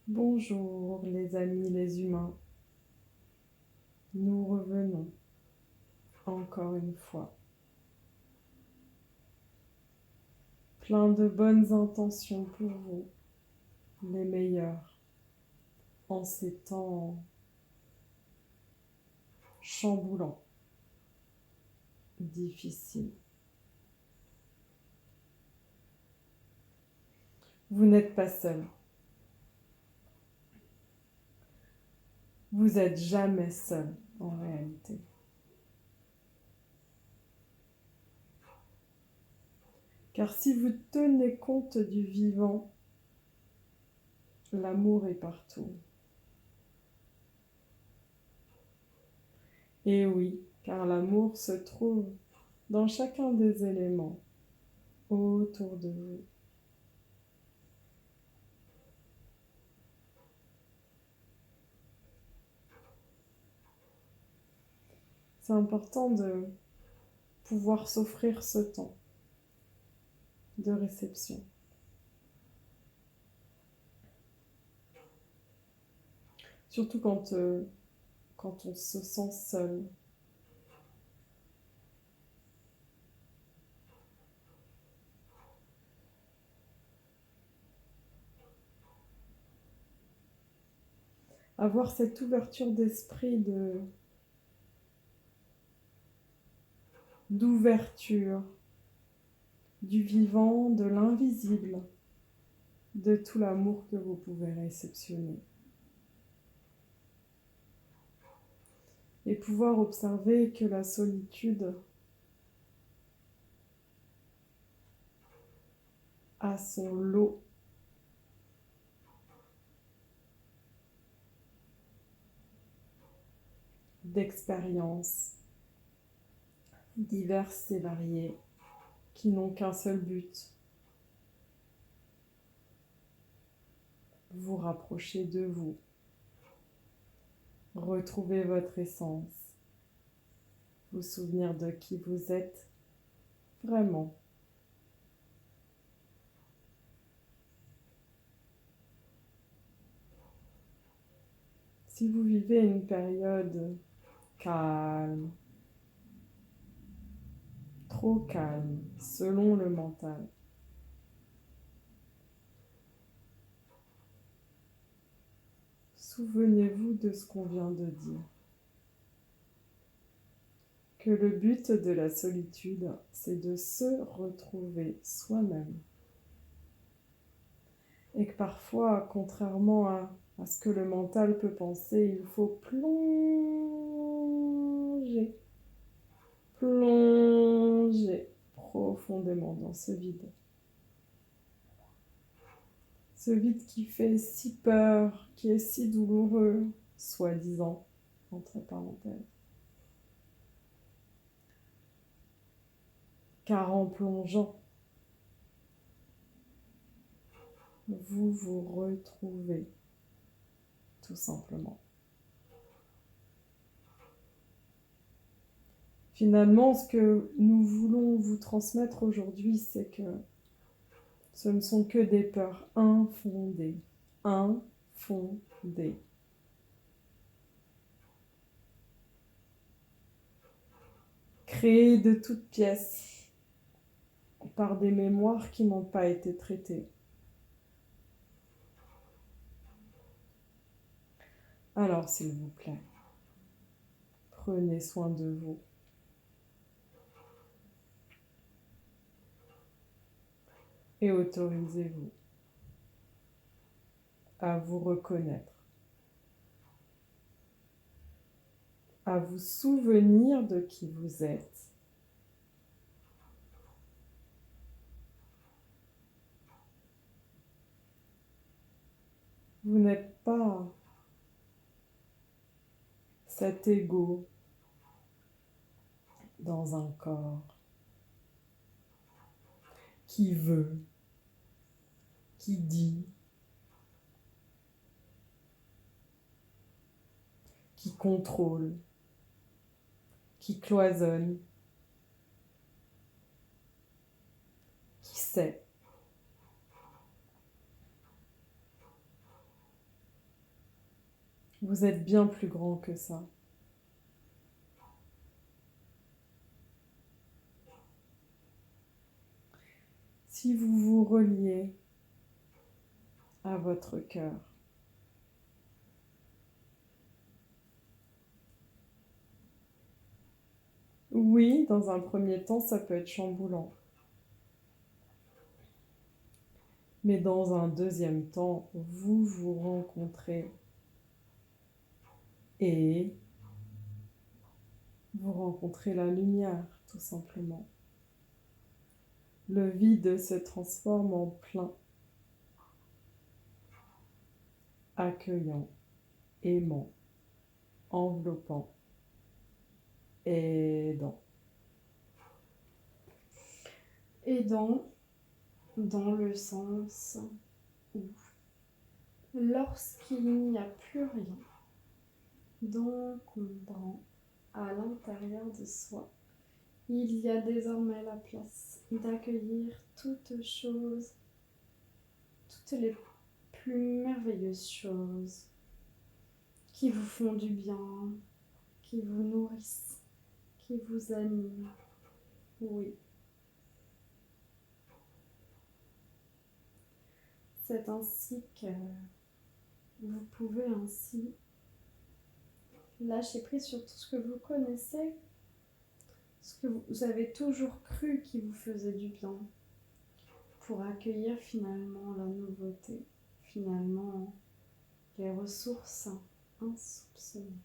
Bonjour les amis, les humains. Nous revenons encore une fois. Plein de bonnes intentions pour vous, les meilleures, en ces temps chamboulants, difficiles. Vous n'êtes pas seul. Vous n'êtes jamais seul en réalité. Car si vous tenez compte du vivant, l'amour est partout. Et oui, car l'amour se trouve dans chacun des éléments autour de vous. C'est important de pouvoir s'offrir ce temps de réception. Surtout quand on se sent seul. Avoir cette ouverture d'esprit d'ouverture du vivant, de l'invisible, de tout l'amour que vous pouvez réceptionner. Et pouvoir observer que la solitude a son lot d'expériences diverses et variées qui n'ont qu'un seul but, vous rapprocher de vous, retrouver votre essence, vous souvenir de qui vous êtes vraiment. Si vous vivez une période calme, trop calme, selon le mental, souvenez-vous de ce qu'on vient de dire. Que le but de la solitude, c'est de se retrouver soi-même. Et que parfois, contrairement à ce que le mental peut penser, il faut plonger profondément dans ce vide. Ce vide qui fait si peur, qui est si douloureux, soi-disant, entre parenthèses. Car en plongeant, vous vous retrouvez, tout simplement. Finalement, ce que nous voulons vous transmettre aujourd'hui, c'est que ce ne sont que des peurs infondées. Infondées. Créées de toutes pièces par des mémoires qui n'ont pas été traitées. Alors, s'il vous plaît, prenez soin de vous. Et autorisez-vous à vous reconnaître, à vous souvenir de qui vous êtes. Vous n'êtes pas cet ego dans un corps qui veut, qui dit, qui contrôle, qui cloisonne, qui sait. Vous êtes bien plus grand que ça. Si vous vous reliez à votre cœur, oui, dans un premier temps, ça peut être chamboulant. Mais dans un deuxième temps, vous vous rencontrez et vous rencontrez la lumière, tout simplement. Le vide se transforme en plein, accueillant, aimant, enveloppant, aidant. Aidant dans le sens où, lorsqu'il n'y a plus rien d'encombrant à l'intérieur de soi, il y a désormais la place d'accueillir toutes choses, toutes les plus merveilleuses choses qui vous font du bien, qui vous nourrissent, qui vous animent. Oui. C'est ainsi que vous pouvez ainsi lâcher prise sur tout ce que vous connaissez, ce que vous avez toujours cru qui vous faisait du bien, pour accueillir finalement la nouveauté, finalement les ressources insoupçonnées.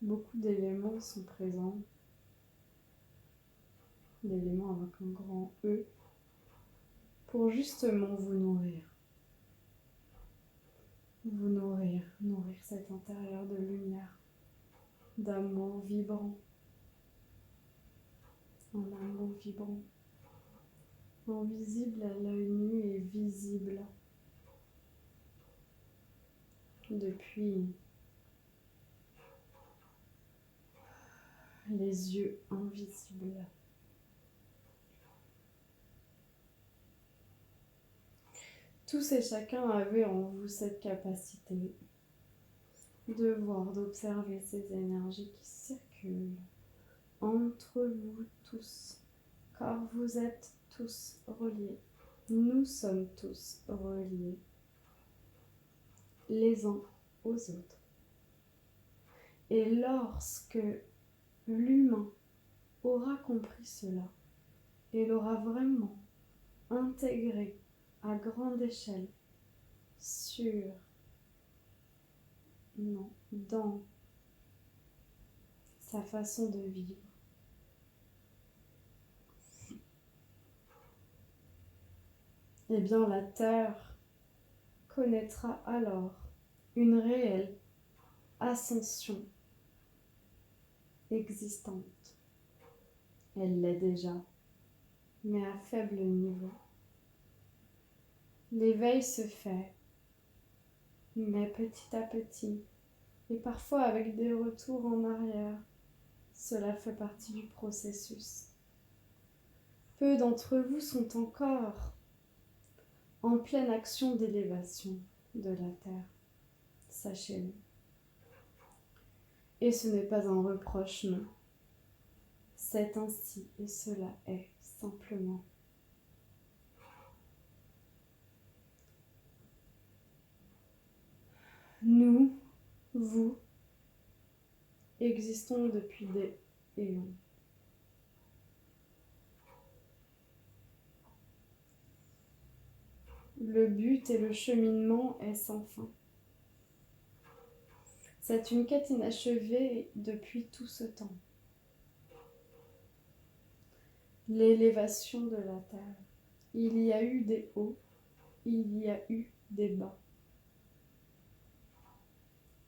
Beaucoup d'éléments sont présents, d'éléments avec un grand E, pour justement vous nourrir. Vous nourrir cet intérieur de lumière, d'amour vibrant. Un amour vibrant, invisible à l'œil nu et visible depuis les yeux invisibles. Tous et chacun avaient en vous cette capacité de voir, d'observer ces énergies qui circulent entre vous tous, car vous êtes tous reliés. Nous sommes tous reliés les uns aux autres. Et lorsque l'humain aura compris cela et l'aura vraiment intégré à grande échelle dans sa façon de vivre, eh bien la Terre connaîtra alors une réelle ascension existante. Elle l'est déjà, mais à faible niveau. L'éveil se fait, mais petit à petit, et parfois avec des retours en arrière. Cela fait partie du processus. Peu d'entre vous sont encore en pleine action d'élévation de la Terre, sachez-le. Et ce n'est pas un reproche, non. C'est ainsi et cela est simplement. Nous, vous, existons depuis des éons. Le but et le cheminement est sans fin. C'est une quête inachevée depuis tout ce temps. L'élévation de la Terre. Il y a eu des hauts, il y a eu des bas.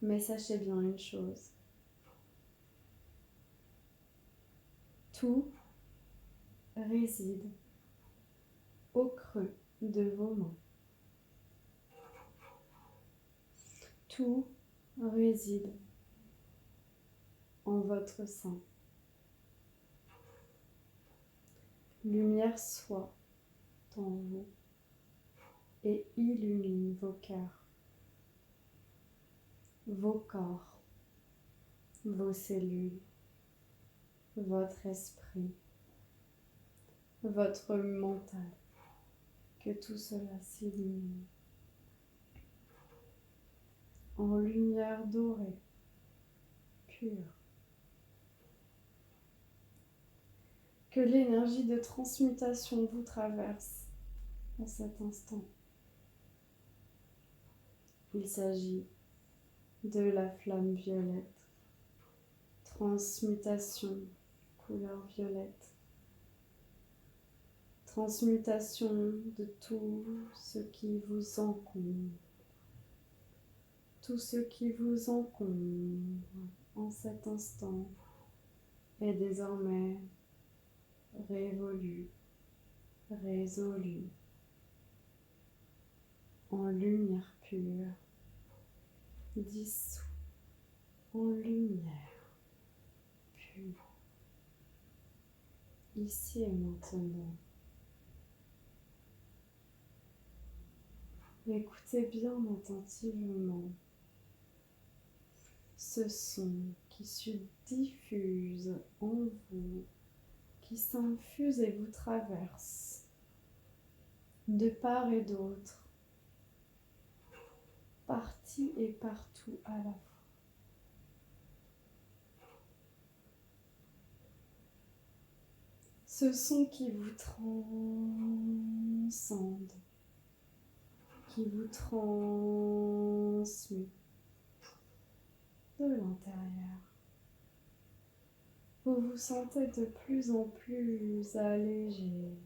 Mais sachez bien une chose. Tout réside au creux de vos mains. Tout réside en votre sein. Lumière soit en vous. et illumine vos cœurs, vos corps, vos cellules, votre esprit, votre mental, que tout cela s'illumine en lumière dorée, pure. Que l'énergie de transmutation vous traverse en cet instant. Il s'agit de la flamme violette, transmutation couleur violette, transmutation de tout ce qui vous encombre, tout ce qui vous encombre en cet instant est désormais révolu, résolu, en lumière pure, dissous, en lumière pure, ici et maintenant. Écoutez bien attentivement ce son qui se diffuse en vous, qui s'infuse et vous traverse de part et d'autre, partie et partout à la fois. Ce son qui vous transcende, qui vous transmet de l'intérieur. Vous vous sentez de plus en plus allégé,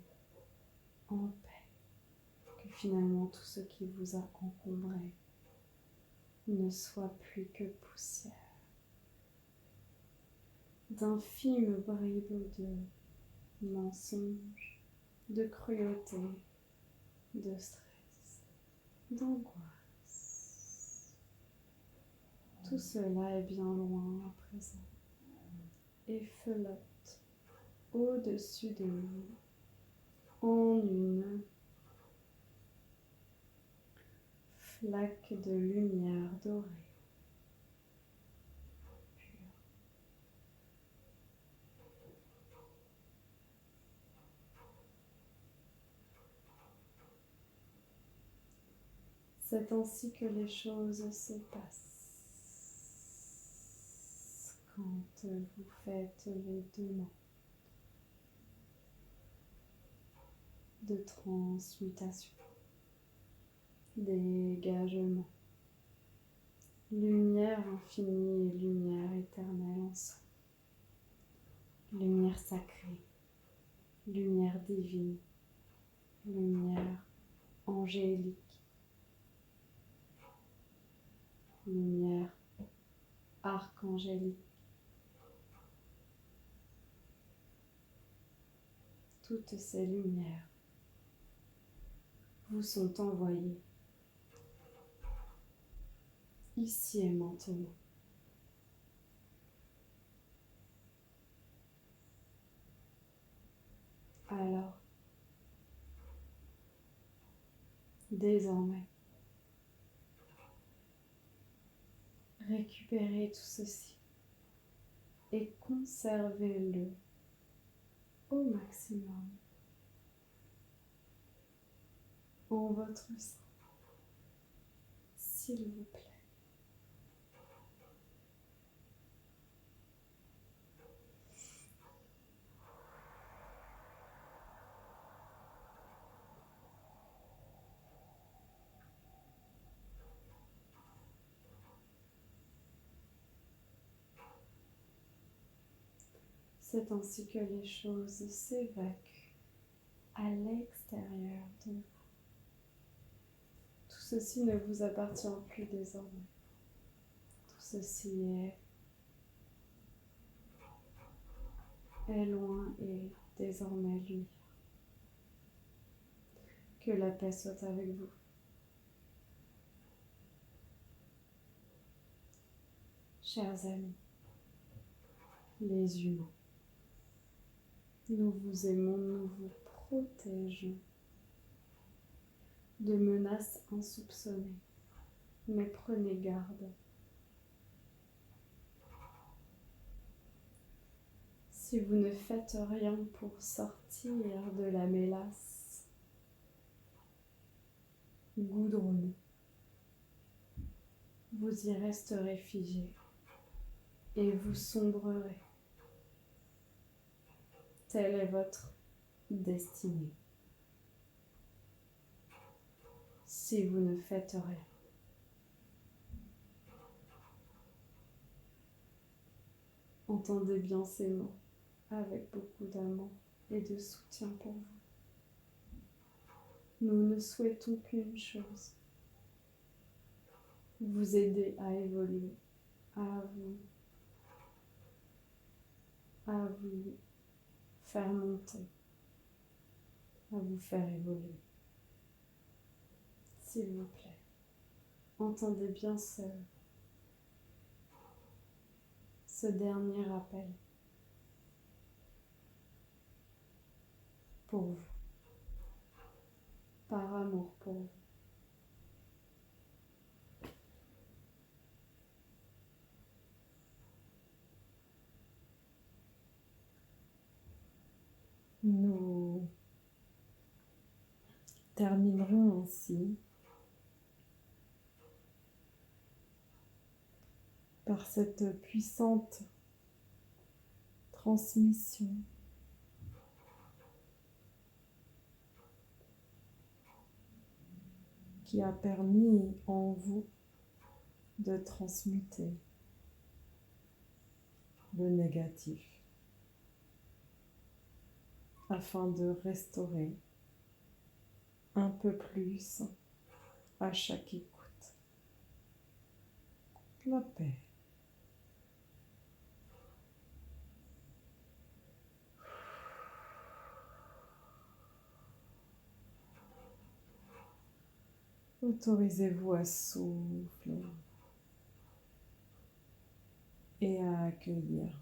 en paix, que finalement tout ce qui vous a encombré ne soit plus que poussière, d'infimes bribes de mensonges, de cruauté, de stress, d'angoisse. Tout cela est bien loin à présent et flotte au-dessus de vous en une flaque de lumière dorée. C'est ainsi que les choses se passent quand vous faites les demandes de transmutation, dégagement, lumière infinie et lumière éternelle ensemble, lumière sacrée, lumière divine, lumière angélique, lumière archangélique. Toutes ces lumières vous sont envoyées ici et maintenant. Alors, désormais, récupérez tout ceci et conservez-le au maximum en votre sein, s'il vous plaît. C'est ainsi que les choses s'évacuent à l'extérieur de vous. Tout ceci ne vous appartient plus désormais. Tout ceci est loin et désormais lumière. Que la paix soit avec vous. Chers amis, les humains, nous vous aimons, nous vous protégeons. de menaces insoupçonnées. Mais prenez garde. Si vous ne faites rien pour sortir de la mélasse goudronnée, vous y resterez figé et vous sombrerez. Telle est votre destinée. Si vous ne faites rien. Entendez bien ces mots avec beaucoup d'amour et de soutien pour vous. Nous ne souhaitons qu'une chose, vous aider à évoluer, à vous faire monter, à vous faire évoluer. S'il vous plaît, entendez bien ce dernier appel pour vous, par amour pour vous. Nous terminerons ainsi par cette puissante transmission qui a permis en vous de transmuter le négatif afin de restaurer un peu plus à chaque écoute la paix. Autorisez-vous à souffler et à accueillir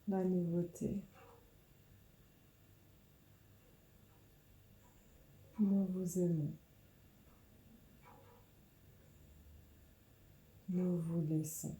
la nouveauté. Nous vous aimons. Nous vous laissons.